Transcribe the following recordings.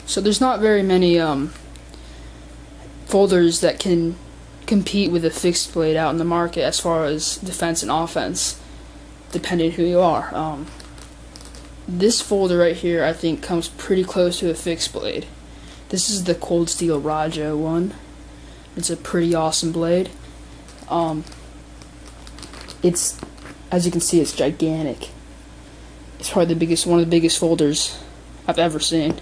So there's not very many folders that can compete with a fixed blade out in the market as far as defense and offense, depending who you are. This folder right here, I think, comes pretty close to a fixed blade. This is the Cold Steel Rajah one. It's a pretty awesome blade. It's, as you can see, it's gigantic. It's probably the biggest, one of the biggest folders I've ever seen.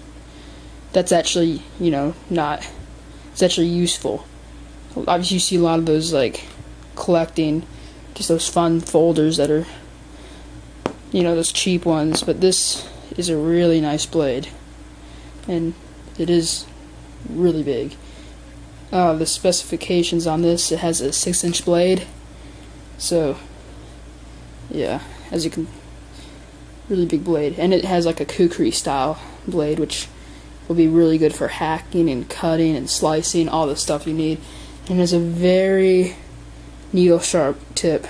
That's actually, you know, it's actually useful. Obviously, you see a lot of those, like, collecting, just those fun folders that are, you know, those cheap ones, but this is a really nice blade, and it is really big. The specifications on this, it has a 6-inch blade, so yeah, as you can, really big blade, and it has like a kukri style blade, which will be really good for hacking and cutting and slicing, all the stuff you need, and has a very needle sharp tip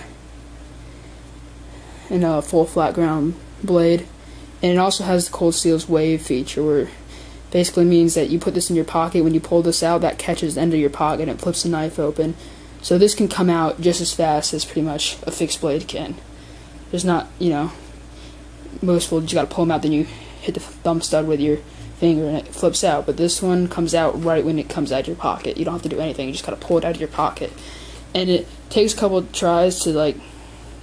and a full flat ground blade. And it also has the Cold Steel's wave feature, where basically means that you put this in your pocket, when you pull this out, that catches the end of your pocket and it flips the knife open. So this can come out just as fast as pretty much a fixed blade can. There's not, you know, most folders you gotta pull them out, then you hit the thumb stud with your finger and it flips out, but this one comes out right when it comes out of your pocket. You don't have to do anything, you just gotta pull it out of your pocket. And it takes a couple of tries to like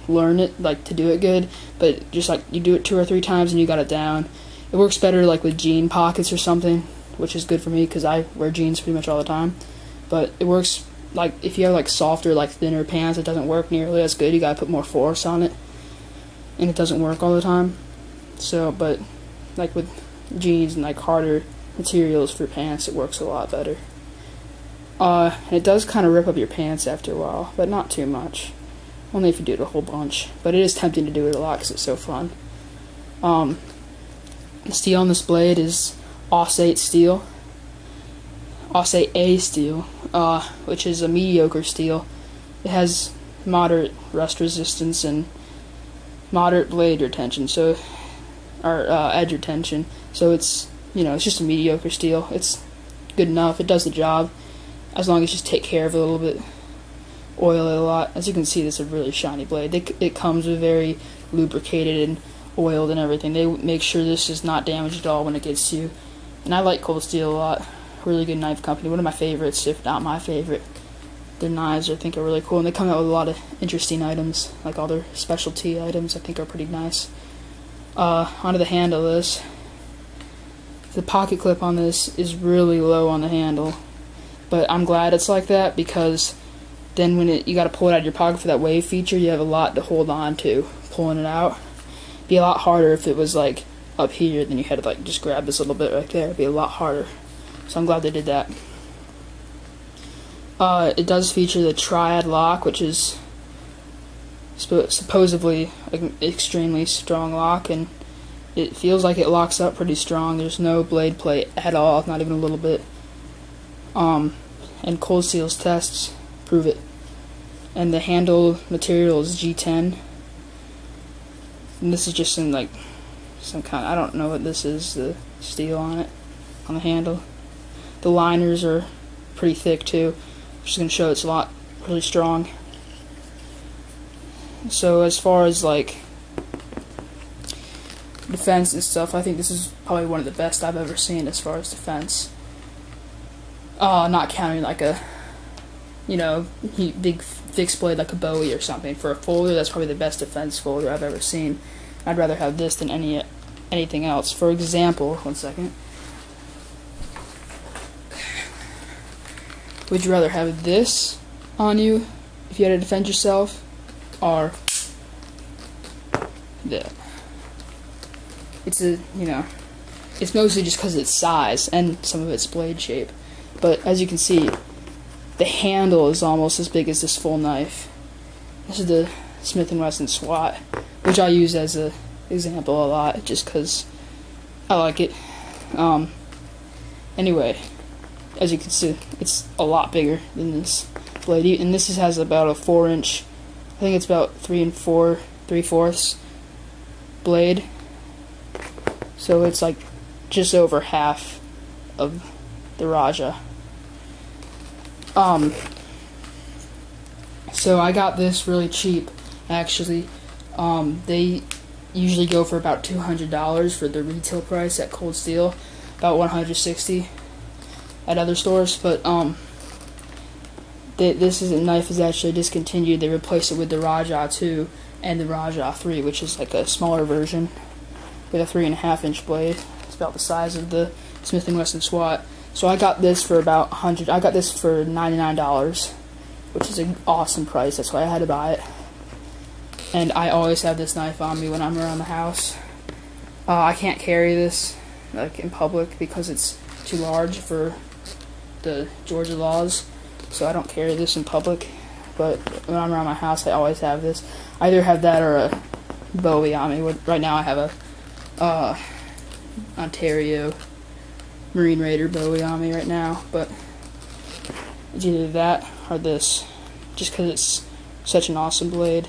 learn it, like to do it good, but just like you do it 2 or 3 times and you got it down. It works better like with jean pockets or something, which is good for me because I wear jeans pretty much all the time. But it works like if you have like softer, like thinner pants, it doesn't work nearly as good. You gotta put more force on it, and it doesn't work all the time. So, but like with jeans and like harder materials for pants, it works a lot better. And it does kind of rip up your pants after a while, but not too much. Only if you do it a whole bunch. But it is tempting to do it a lot because it's so fun. The steel on this blade is awsome steel. Awsome A steel, which is a mediocre steel. It has moderate rust resistance and moderate blade retention, so edge retention. So it's, you know, it's just a mediocre steel. It's good enough. It does the job as long as you just take care of it a little bit, oil it a lot. As you can see, this is a really shiny blade. It comes with very lubricated and oiled and everything. They make sure this is not damaged at all when it gets to you. And I like Cold Steel a lot. Really good knife company. One of my favorites, if not my favorite. Their knives I think are really cool, and they come out with a lot of interesting items, like all their specialty items I think are pretty nice. Onto the handle of this. The pocket clip on this is really low on the handle, but I'm glad it's like that because then when you got to pull it out of your pocket for that wave feature, you have a lot to hold on to pulling it out. It'd be a lot harder if it was like up here, then you had to like just grab this little bit right there. It'd be a lot harder. So I'm glad they did that. It does feature the triad lock, which is supposedly an extremely strong lock, and it feels like it locks up pretty strong. There's no blade play at all, not even a little bit. And Cold Steel's tests prove it. And the handle material is G10. And this is just some kind of, I don't know what this is, the steel on it, on the handle. The liners are pretty thick too. I'm just going to show it's a lot, really strong. So as far as like defense and stuff, I think this is probably one of the best I've ever seen as far as defense. Not counting like a, you know, big fixed blade like a Bowie or something. For a folder, that's probably the best defense folder I've ever seen. I'd rather have this than anything else. For example, one second. Would you rather have this on you if you had to defend yourself, or that? It's a, you know, it's mostly just because of its size and some of its blade shape. But as you can see, the handle is almost as big as this full knife. This is the Smith & Wesson SWAT, which I use as an example a lot, just because I like it. Anyway, as you can see, it's a lot bigger than this blade, and this has about a 4-inch, I think it's about 3 3/4 blade, so it's like just over half of the Rajah. So I got this really cheap, actually. They usually go for about $200 for the retail price at Cold Steel, about $160 at other stores. But this knife is actually discontinued. They replaced it with the Rajah 2 and the Rajah 3, which is like a smaller version with a 3.5-inch blade. It's about the size of the Smith & Wesson SWAT. So I got this for about $100. I got this for $99, which is an awesome price. That's why I had to buy it. And I always have this knife on me when I'm around the house. I can't carry this like in public because it's too large for the Georgia laws, so I don't carry this in public. But when I'm around my house, I always have this. I either have that or a Bowie on me. Right now I have a Ontario Marine Raider Bowie on me right now, but it's either that or this, just because it's such an awesome blade.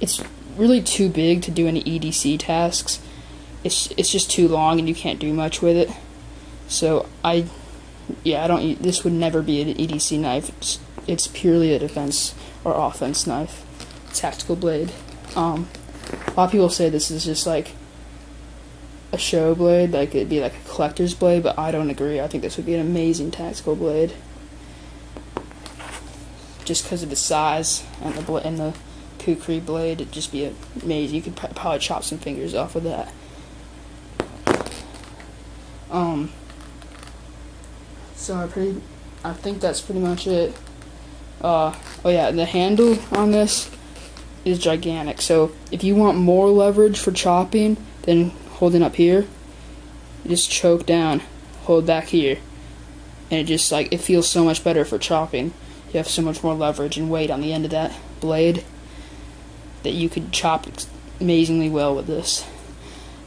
It's really too big to do any EDC tasks. It's just too long and you can't do much with it. So this would never be an EDC knife. It's purely a defense or offense knife, tactical blade. A lot of people say this is just like a show blade, like it'd be like a collector's blade, but I don't agree. I think this would be an amazing tactical blade, just because of the size and the kukri blade. It'd just be amazing. You could probably chop some fingers off with that. So I think that's pretty much it. Oh yeah, the handle on this is gigantic. So if you want more leverage for chopping than holding up here, you just choke down, hold back here, and it feels so much better for chopping. You have so much more leverage and weight on the end of that blade that you could chop amazingly well with this.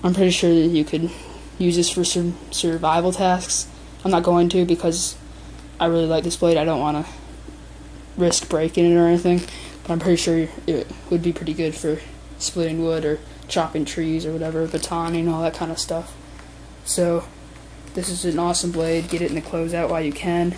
I'm pretty sure that you could use this for some survival tasks. I'm not going to because I really like this blade. I don't want to risk breaking it or anything, but I'm pretty sure it would be pretty good for splitting wood or chopping trees or whatever, batoning, all that kind of stuff. So this is an awesome blade. Get it in the closeout while you can.